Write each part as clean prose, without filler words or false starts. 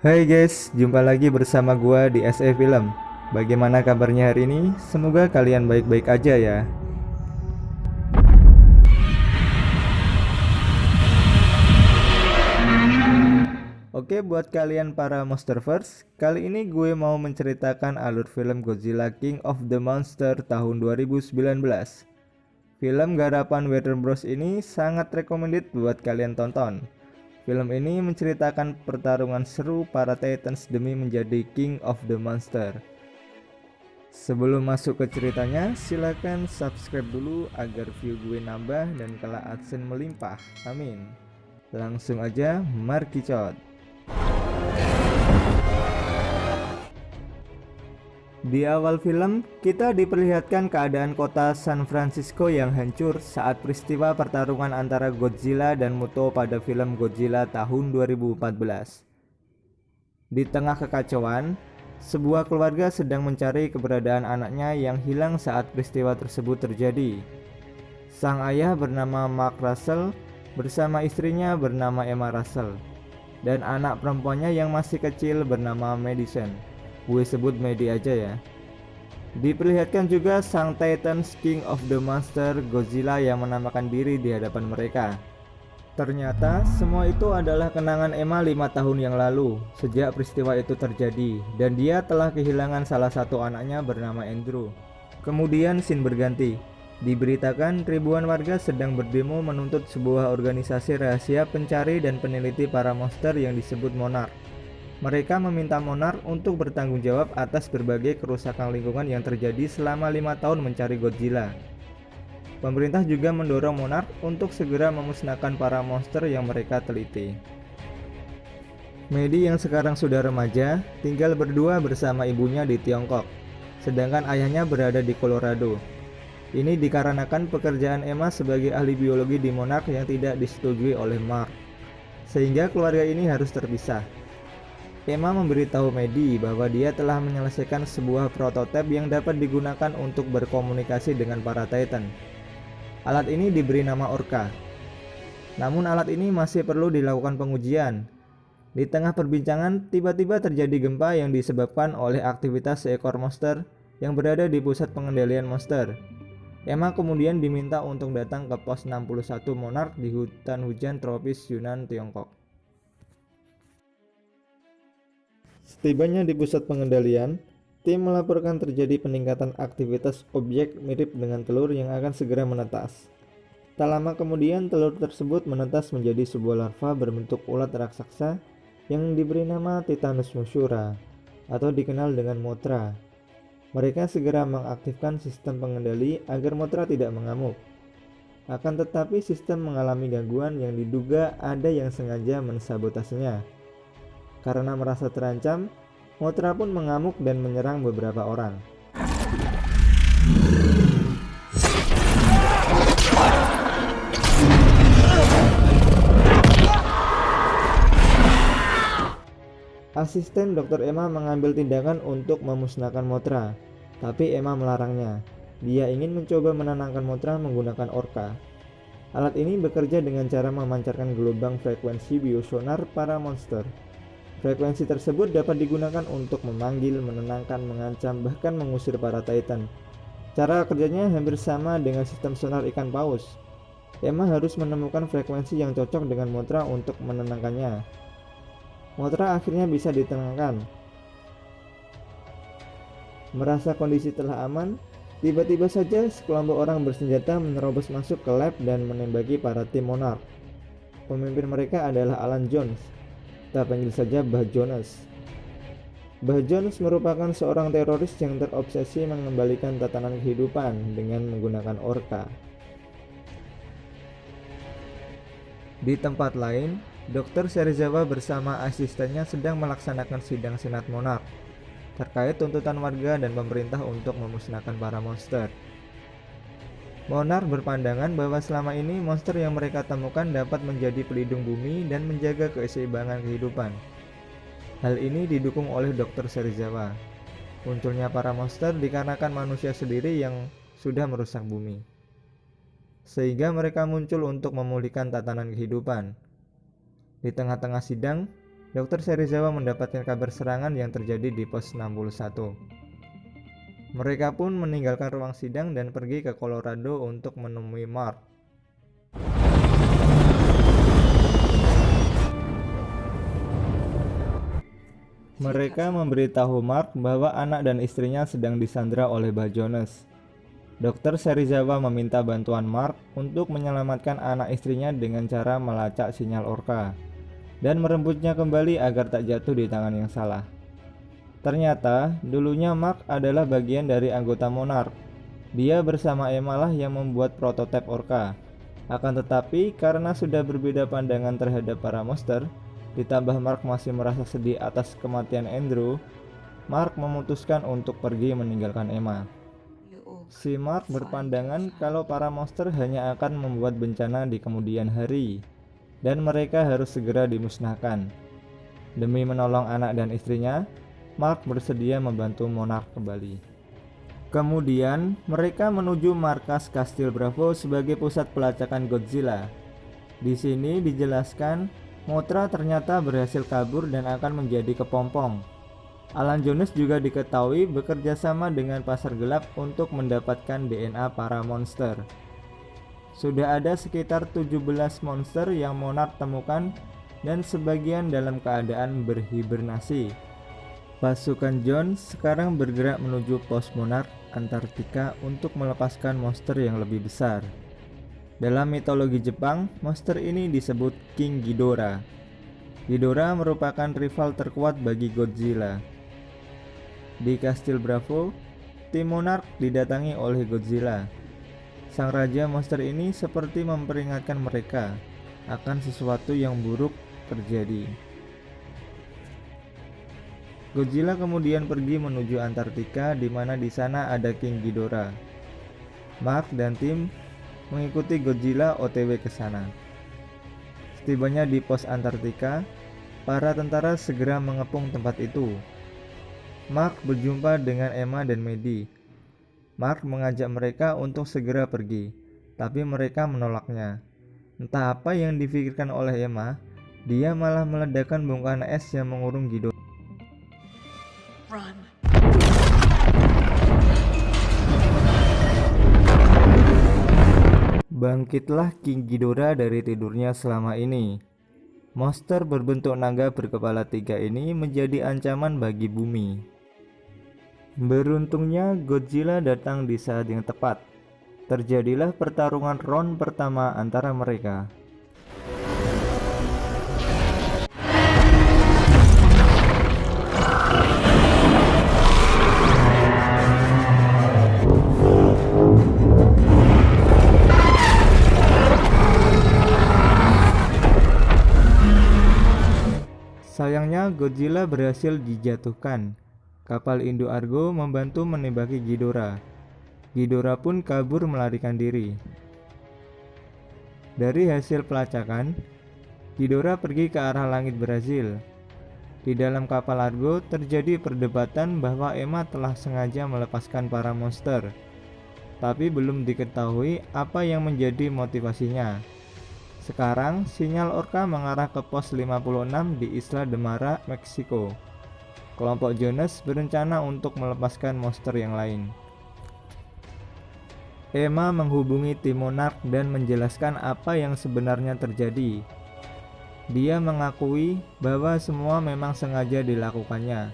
Hai guys, jumpa lagi bersama gua di SE Film. Bagaimana kabarnya hari ini? Semoga kalian baik-baik aja ya. Oke, buat kalian para Monsterverse, kali ini gue mau menceritakan alur film Godzilla King of the Monster tahun 2019. Film garapan Warner Bros ini sangat recommended buat kalian tonton. Film ini menceritakan pertarungan seru para Titans demi menjadi King of the Monster. Sebelum masuk ke ceritanya, silakan subscribe dulu agar view gue nambah dan kelak adsense melimpah. Amin. Langsung aja, mari kicot. Di awal film, kita diperlihatkan keadaan kota San Francisco yang hancur saat peristiwa pertarungan antara Godzilla dan Muto pada film Godzilla tahun 2014. Di tengah kekacauan, sebuah keluarga sedang mencari keberadaan anaknya yang hilang saat peristiwa tersebut terjadi. Sang ayah bernama Mark Russell bersama istrinya bernama Emma Russell dan anak perempuannya yang masih kecil bernama Madison. Gue sebut Medi aja ya. Diperlihatkan juga sang Titans King of the Monster Godzilla yang menamakan diri di hadapan mereka. Ternyata semua itu adalah kenangan Emma 5 tahun yang lalu sejak peristiwa itu terjadi, dan dia telah kehilangan salah satu anaknya bernama Andrew. Kemudian scene berganti. Diberitakan ribuan warga sedang berdemo menuntut sebuah organisasi rahasia pencari dan peneliti para monster yang disebut Monarch. Mereka meminta Monarch untuk bertanggung jawab atas berbagai kerusakan lingkungan yang terjadi selama 5 tahun mencari Godzilla. Pemerintah juga mendorong Monarch untuk segera memusnahkan para monster yang mereka teliti. Medi yang sekarang sudah remaja tinggal berdua bersama ibunya di Tiongkok, sedangkan ayahnya berada di Colorado. Ini dikarenakan pekerjaan Emma sebagai ahli biologi di Monarch yang tidak disetujui oleh Mark, sehingga keluarga ini harus terpisah. Emma memberitahu Medi bahwa dia telah menyelesaikan sebuah prototipe yang dapat digunakan untuk berkomunikasi dengan para Titan. Alat ini diberi nama Orca. Namun alat ini masih perlu dilakukan pengujian. Di tengah perbincangan, tiba-tiba terjadi gempa yang disebabkan oleh aktivitas seekor monster yang berada di pusat pengendalian monster. Emma kemudian diminta untuk datang ke pos 61 Monarch di hutan hujan tropis Yunnan, Tiongkok. Setibanya di pusat pengendalian, tim melaporkan terjadi peningkatan aktivitas objek mirip dengan telur yang akan segera menetas. Tak lama kemudian, telur tersebut menetas menjadi sebuah larva berbentuk ulat raksasa yang diberi nama Titanus musura atau dikenal dengan Mothra. Mereka segera mengaktifkan sistem pengendali agar Mothra tidak mengamuk. Akan tetapi sistem mengalami gangguan yang diduga ada yang sengaja mensabotasinya. Karena merasa terancam, Mothra pun mengamuk dan menyerang beberapa orang. Asisten Dr. Emma mengambil tindakan untuk memusnahkan Mothra, tapi Emma melarangnya. Dia ingin mencoba menenangkan Mothra menggunakan Orca. Alat ini bekerja dengan cara memancarkan gelombang frekuensi biosonar para monster. Frekuensi tersebut dapat digunakan untuk memanggil, menenangkan, mengancam, bahkan mengusir para Titan. Cara kerjanya hampir sama dengan sistem sonar ikan paus. Emma harus menemukan frekuensi yang cocok dengan Mothra untuk menenangkannya. Mothra akhirnya bisa ditenangkan. Merasa kondisi telah aman, tiba-tiba saja sekelompok orang bersenjata menerobos masuk ke lab dan menembaki para tim Monarch. Pemimpin mereka adalah Alan Jones. Kita panggil saja Bah Jones. Bah Jones merupakan seorang teroris yang terobsesi mengembalikan tatanan kehidupan dengan menggunakan Orca. Di tempat lain, Dr. Serizawa bersama asistennya sedang melaksanakan sidang Senat Monarch terkait tuntutan warga dan pemerintah untuk memusnahkan para monster. Monarch berpandangan bahwa selama ini monster yang mereka temukan dapat menjadi pelindung bumi dan menjaga keseimbangan kehidupan. Hal ini didukung oleh Dr. Serizawa. Munculnya para monster dikarenakan manusia sendiri yang sudah merusak bumi, sehingga mereka muncul untuk memulihkan tatanan kehidupan. Di tengah-tengah sidang, Dr. Serizawa mendapatkan kabar serangan yang terjadi di pos 61. Mereka pun meninggalkan ruang sidang dan pergi ke Colorado untuk menemui Mark. Mereka memberitahu Mark bahwa anak dan istrinya sedang disandra oleh Bajones. Dr. Serizawa meminta bantuan Mark untuk menyelamatkan anak istrinya dengan cara melacak sinyal Orca dan merebutnya kembali agar tak jatuh di tangan yang salah. Ternyata, dulunya Mark adalah bagian dari anggota Monarch. Dia bersama Emma lah yang membuat prototipe Orca. Akan tetapi, karena sudah berbeda pandangan terhadap para monster, ditambah Mark masih merasa sedih atas kematian Andrew, Mark memutuskan untuk pergi meninggalkan Emma. Si Mark berpandangan kalau para monster hanya akan membuat bencana di kemudian hari, dan mereka harus segera dimusnahkan. Demi menolong anak dan istrinya, Mark bersedia membantu Monarch kembali. Kemudian, mereka menuju markas Kastil Bravo sebagai pusat pelacakan Godzilla. Di sini dijelaskan, Mothra ternyata berhasil kabur dan akan menjadi kepompong. Alan Jones juga diketahui bekerja sama dengan pasar gelap untuk mendapatkan DNA para monster. Sudah ada sekitar 17 monster yang Monarch temukan dan sebagian dalam keadaan berhibernasi. Pasukan Jones sekarang bergerak menuju pos Monarch Antartika untuk melepaskan monster yang lebih besar. Dalam mitologi Jepang, monster ini disebut King Ghidorah. Ghidorah merupakan rival terkuat bagi Godzilla. Di Kastil Bravo, tim Monarch didatangi oleh Godzilla. Sang raja monster ini seperti memperingatkan mereka akan sesuatu yang buruk terjadi. Godzilla kemudian pergi menuju Antartika, di mana di sana ada King Ghidorah. Mark dan tim mengikuti Godzilla OTW ke sana. Setibanya di pos Antartika, para tentara segera mengepung tempat itu. Mark berjumpa dengan Emma dan Maddie. Mark mengajak mereka untuk segera pergi, tapi mereka menolaknya. Entah apa yang dipikirkan oleh Emma, dia malah meledakkan bongkahan es yang mengurung Ghidorah. Bangkitlah King Ghidorah dari tidurnya selama ini. Monster berbentuk naga berkepala 3 ini menjadi ancaman bagi bumi. Beruntungnya Godzilla datang di saat yang tepat. Terjadilah pertarungan round pertama antara mereka. Sayangnya Godzilla berhasil dijatuhkan. Kapal induk Argo membantu menembaki Ghidorah. Ghidorah pun kabur melarikan diri. Dari hasil pelacakan, Ghidorah pergi ke arah langit Brazil. Di dalam kapal Argo terjadi perdebatan bahwa Emma telah sengaja melepaskan para monster, tapi belum diketahui apa yang menjadi motivasinya. Sekarang, sinyal Orca mengarah ke pos 56 di Isla de Mara, Meksiko. Kelompok Jones berencana untuk melepaskan monster yang lain. Emma menghubungi tim Monarch dan menjelaskan apa yang sebenarnya terjadi. Dia mengakui bahwa semua memang sengaja dilakukannya,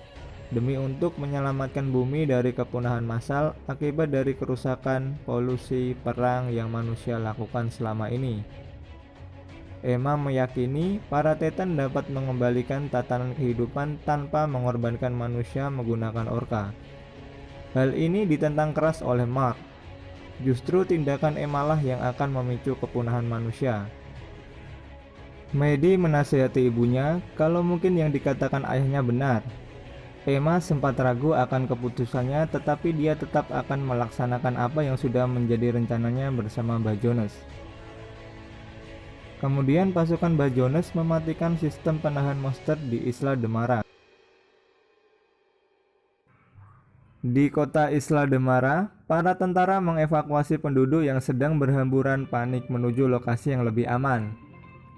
demi untuk menyelamatkan bumi dari kepunahan massal akibat dari kerusakan, polusi, perang yang manusia lakukan selama ini. Emma meyakini para Titan dapat mengembalikan tatanan kehidupan tanpa mengorbankan manusia menggunakan Orca. Hal ini ditentang keras oleh Mark. Justru tindakan Emma lah yang akan memicu kepunahan manusia. Maddie menasihati ibunya kalau mungkin yang dikatakan ayahnya benar. Emma sempat ragu akan keputusannya, tetapi dia tetap akan melaksanakan apa yang sudah menjadi rencananya bersama Bajones. Kemudian pasukan Bajones mematikan sistem penahan monster di Isla de Mara. Di kota Isla de Mara, para tentara mengevakuasi penduduk yang sedang berhamburan panik menuju lokasi yang lebih aman.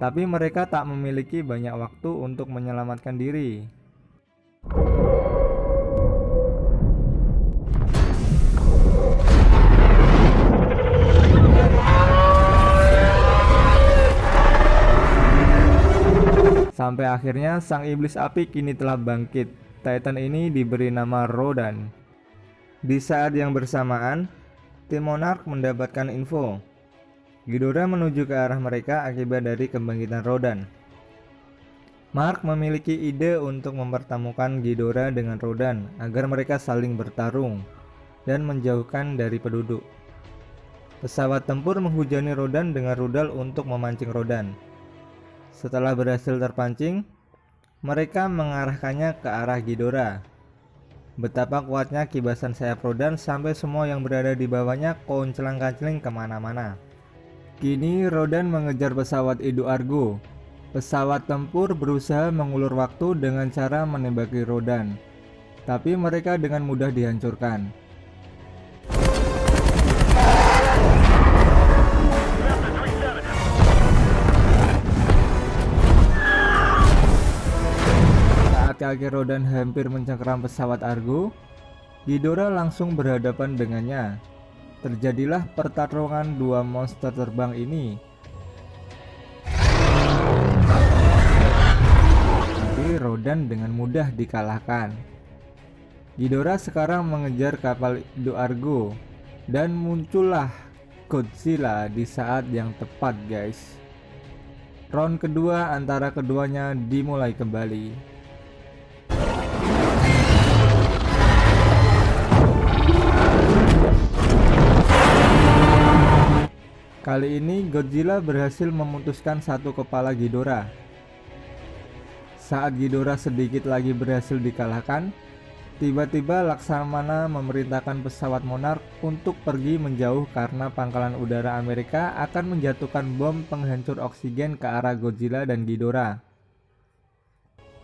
Tapi mereka tak memiliki banyak waktu untuk menyelamatkan diri. Sampai akhirnya sang iblis api kini telah bangkit. Titan ini diberi nama Rodan. Di saat yang bersamaan, tim Monarch mendapatkan info Ghidorah menuju ke arah mereka akibat dari kebangkitan Rodan. Mark memiliki ide untuk mempertemukan Ghidorah dengan Rodan agar mereka saling bertarung dan menjauhkan dari penduduk. Pesawat tempur menghujani Rodan dengan rudal untuk memancing Rodan. Setelah berhasil terpancing, mereka mengarahkannya ke arah Ghidorah. Betapa kuatnya kibasan sayap Rodan sampai semua yang berada di bawahnya konclang-kancling kemana-mana. Kini Rodan mengejar pesawat Edo Argo. Pesawat tempur berusaha mengulur waktu dengan cara menembaki Rodan, tapi mereka dengan mudah dihancurkan. Saat kaki Rodan hampir mencengkeram pesawat Argo, Ghidorah langsung berhadapan dengannya. Terjadilah pertarungan dua monster terbang ini. Tapi Rodan dengan mudah dikalahkan. Ghidorah sekarang mengejar kapal Edo Argo dan muncullah Godzilla di saat yang tepat, guys. Round kedua antara keduanya dimulai kembali. Kali ini Godzilla berhasil memutuskan satu kepala Ghidorah. Saat Ghidorah sedikit lagi berhasil dikalahkan, tiba-tiba Laksamana memerintahkan pesawat Monarch untuk pergi menjauh karena pangkalan udara Amerika akan menjatuhkan bom penghancur oksigen ke arah Godzilla dan Ghidorah.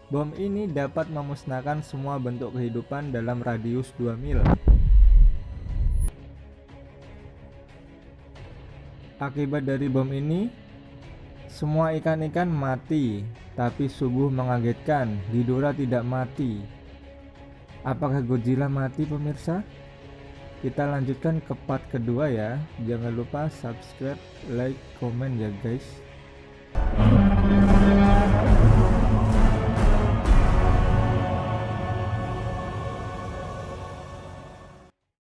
Bom ini dapat memusnahkan semua bentuk kehidupan dalam radius 2 mil. Akibat dari bom ini, semua ikan-ikan mati, tapi sungguh mengagetkan, Ghidorah tidak mati. Apakah Godzilla mati, pemirsa? Kita lanjutkan ke part kedua ya. Jangan lupa subscribe, like, komen ya guys.